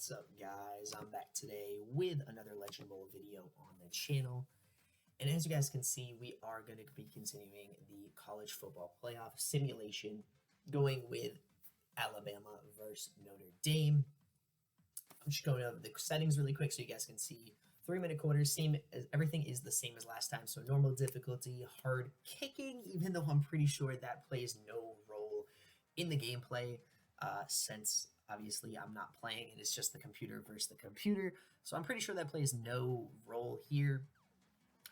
What's up, guys? I'm back today with another Legend Bowl video on the channel. And as you guys can see, we are going to be continuing the college football playoff simulation, going with Alabama versus Notre Dame. I'm just going over the settings really quick so you guys can see. 3-minute quarters, everything is the same as last time. So normal difficulty, hard kicking, even though I'm pretty sure that plays no role in the gameplay, since obviously I'm not playing and it's just the computer versus the computer. So I'm pretty sure that plays no role here.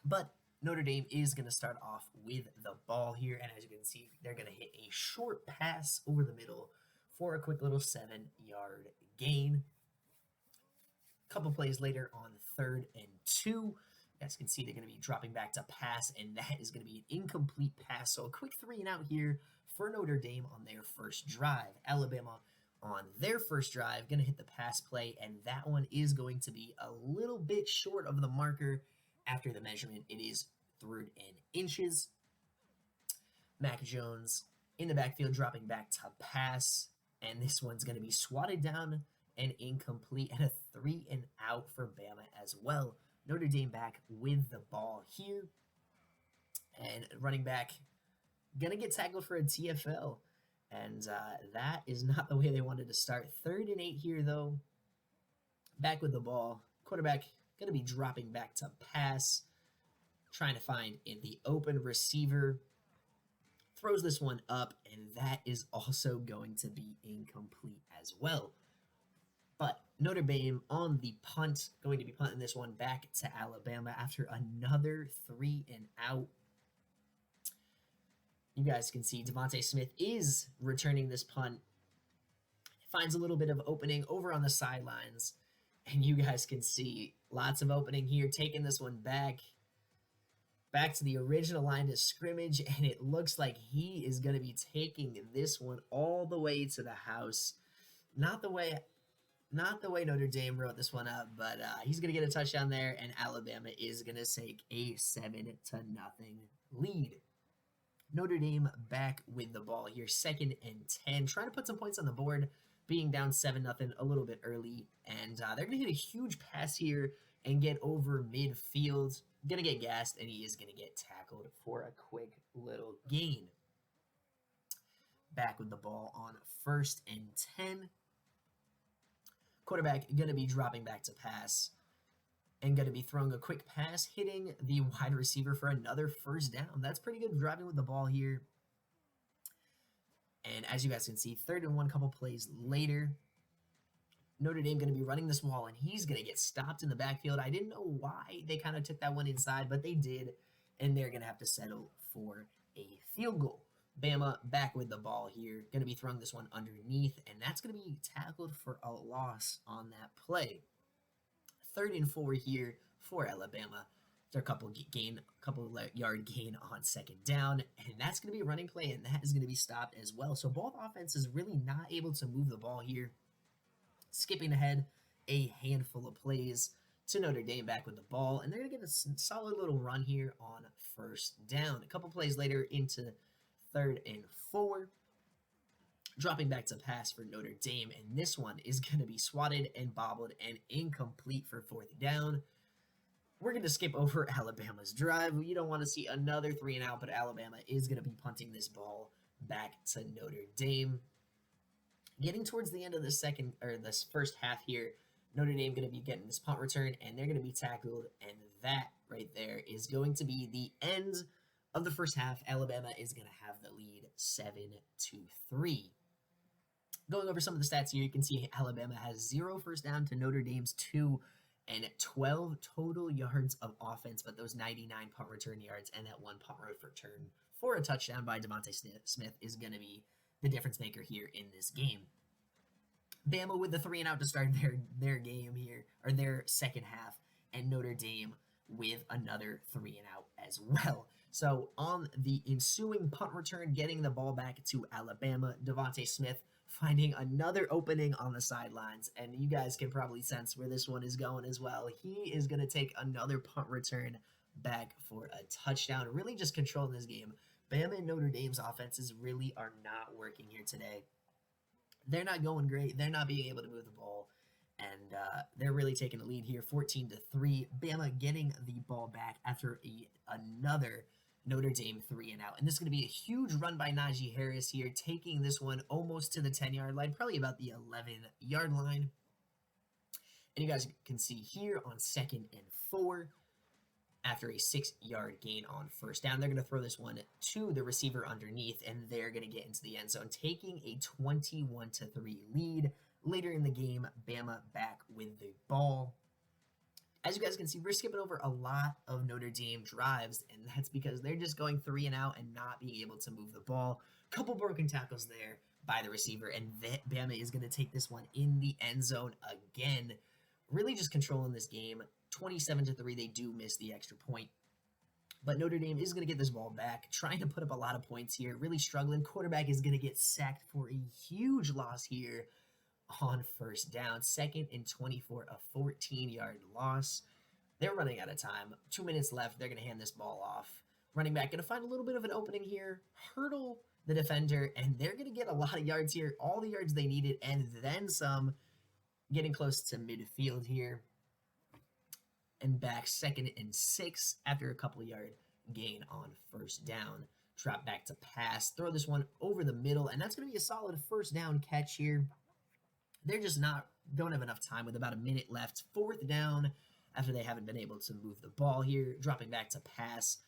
But Notre Dame is going to start off with the ball here. And as you can see, they're going to hit a short pass over the middle for a quick little 7-yard gain. A couple plays later on 3rd and 2, you guys can see they're going to be dropping back to pass, and that is going to be an incomplete pass. So a quick 3-and-out here for Notre Dame on their first drive. Alabama on their first drive going to hit the pass play, and that one is going to be a little bit short of the marker after the measurement. It is 3rd in inches. Mac Jones in the backfield dropping back to pass, and this one's going to be swatted down and incomplete, and a 3-and-out for Bama as well. Notre Dame back with the ball here, and running back gonna get tackled for a TFL, and that is not the way they wanted to start. 3rd and 8 here though. Back with the ball, quarterback gonna be dropping back to pass, trying to find the open receiver. Throws this one up, and that is also going to be incomplete as well. But Notre Dame on the punt, going to be punting this one back to Alabama after another 3-and-out. You guys can see Devontae Smith is returning this punt. Finds a little bit of opening over on the sidelines. And you guys can see lots of opening here, taking this one back to the original line of scrimmage. And it looks like he is going to be taking this one all the way to the house. Not the way Notre Dame wrote this one up, but he's going to get a touchdown there, and Alabama is going to take a 7-0 lead. Notre Dame back with the ball here, 2nd and 10, trying to put some points on the board, being down 7-0 a little bit early, and they're going to hit a huge pass here and get over midfield. Going to get gassed, and he is going to get tackled for a quick little gain. Back with the ball on 1st and 10. Quarterback going to be dropping back to pass and going to be throwing a quick pass, hitting the wide receiver for another 1st down. That's pretty good driving with the ball here. And as you guys can see, 3rd and 1, couple plays later. Notre Dame going to be running this wall, and he's going to get stopped in the backfield. I didn't know why they kind of took that one inside, but they did, and they're going to have to settle for a field goal. Bama back with the ball here, going to be throwing this one underneath, and that's going to be tackled for a loss on that play. 3rd and 4 here for Alabama. They're a couple yard gain on 2nd down, and that's going to be a running play, and that is going to be stopped as well. So both offenses really not able to move the ball here. Skipping ahead a handful of plays to Notre Dame back with the ball, and they're going to get a solid little run here on 1st down. A couple plays later into 3rd and 4, dropping back to pass for Notre Dame, and this one is going to be swatted and bobbled and incomplete for 4th down. We're going to skip over Alabama's drive. You don't want to see another 3-and-out, but Alabama is going to be punting this ball back to Notre Dame. Getting towards the end of this first half here, Notre Dame going to be getting this punt return, and they're going to be tackled, and that right there is going to be the end of the first half. Alabama is going to have the lead 7-3. Going over some of the stats here, you can see Alabama has 0 first down to Notre Dame's 2 and 12 total yards of offense, but those 99 punt return yards and that 1 punt return for a touchdown by Devontae Smith is going to be the difference maker here in this game. Bama with the 3-and-out to start their game here, or their second half, and Notre Dame with another 3-and-out as well. So on the ensuing punt return, getting the ball back to Alabama, Devontae Smith finding another opening on the sidelines, and you guys can probably sense where this one is going as well. He is going to take another punt return back for a touchdown, really just controlling this game. Bama and Notre Dame's offenses really are not working here today. They're not going great. They're not being able to move the ball. And they're really taking the lead here, 14-3. Bama getting the ball back after another Notre Dame 3-and-out. And this is going to be a huge run by Najee Harris here, taking this one almost to the 10-yard line, probably about the 11-yard line. And you guys can see here on 2nd and 4, after a 6-yard gain on first down, they're going to throw this one to the receiver underneath, and they're going to get into the end zone, taking a 21-3 lead. Later in the game, Bama back with the ball. As you guys can see, we're skipping over a lot of Notre Dame drives, and that's because they're just going 3-and-out and not being able to move the ball. Couple broken tackles there by the receiver, and Bama is going to take this one in the end zone again. Really just controlling this game. 27-3, they do miss the extra point. But Notre Dame is going to get this ball back, trying to put up a lot of points here, really struggling. Quarterback is going to get sacked for a huge loss here on first down. 2nd and 24, a 14-yard loss. They're running out of time. 2 minutes left. They're going to hand this ball off. Running back going to find a little bit of an opening here, hurdle the defender, and they're going to get a lot of yards here, all the yards they needed, and then some, getting close to midfield here. And back 2nd and 6 after a couple yard gain on first down. Drop back to pass. Throw this one over the middle, and that's going to be a solid first down catch here. They're just don't have enough time with about a minute left. 4th down after they haven't been able to move the ball here. Dropping back to pass.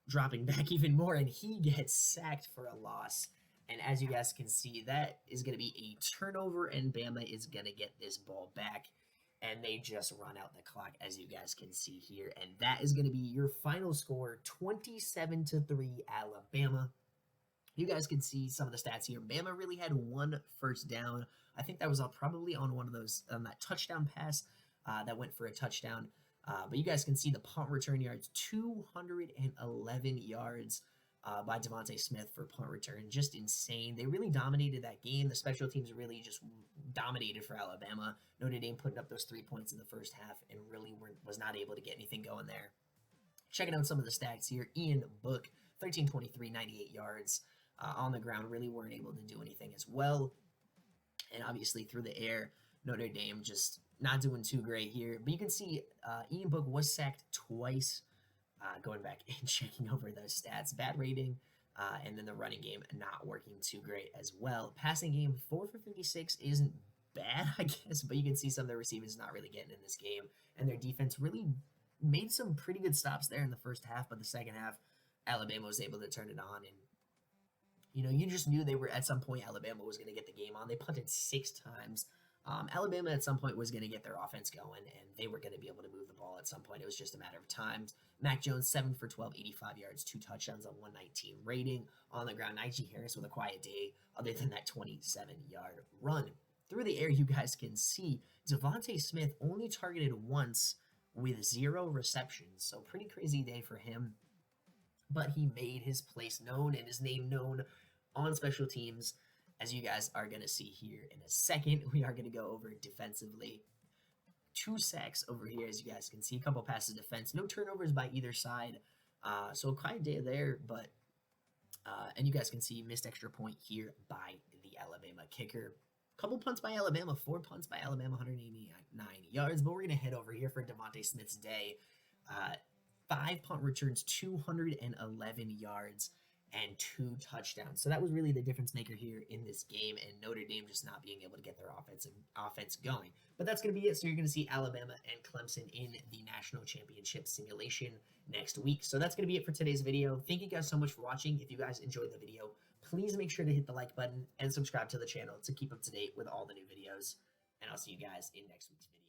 Dropping back even more, and he gets sacked for a loss. And as you guys can see, that is going to be a turnover, and Bama is going to get this ball back. And they just run out the clock, as you guys can see here. And that is going to be your final score, 27-3 Alabama. You guys can see some of the stats here. Bama really had 1 first down. I think that was probably on one of those, that touchdown pass that went for a touchdown. But you guys can see the punt return yards, 211 yards by Devontae Smith for punt return. Just insane. They really dominated that game. The special teams really just dominated for Alabama. Notre Dame putting up those 3 points in the first half and really was not able to get anything going there. Checking out some of the stats here. Ian Book, 13-23, 98 yards on the ground. Really weren't able to do anything as well. And obviously through the air, Notre Dame just not doing too great here. But you can see Ian Book was sacked twice. Going back and checking over those stats. Bad rating, and then the running game not working too great as well. Passing game, 4 for 56 isn't bad, I guess, but you can see some of their receivers not really getting in this game, and their defense really made some pretty good stops there in the first half, but the second half, Alabama was able to turn it on, and you just knew they were, at some point, Alabama was going to get the game on. They punted 6 times. Alabama at some point was going to get their offense going, and they were going to be able to move the ball at some point. It was just a matter of time. Mac Jones, 7 for 12, 85 yards, 2 touchdowns on 119 rating. On the ground, Najee Harris with a quiet day, other than that 27-yard run. Through the air, you guys can see Devontae Smith only targeted once with 0 receptions, so pretty crazy day for him. But he made his place known and his name known on special teams. As you guys are going to see here in a second, we are going to go over defensively. 2 sacks over here, as you guys can see. A couple passes defense. No turnovers by either side. So a quiet day there, but... and you guys can see missed extra point here by the Alabama kicker. Couple punts by Alabama. 4 punts by Alabama, 189 yards. But we're going to head over here for Devontae Smith's day. 5 punt returns, 211 yards. And 2 touchdowns. So that was really the difference maker here in this game, and Notre Dame just not being able to get their offense going. But that's going to be it. So you're going to see Alabama and Clemson in the national championship simulation next week. So that's going to be it for today's video. Thank you guys so much for watching. If you guys enjoyed the video, please make sure to hit the like button and subscribe to the channel to keep up to date with all the new videos. And I'll see you guys in next week's video.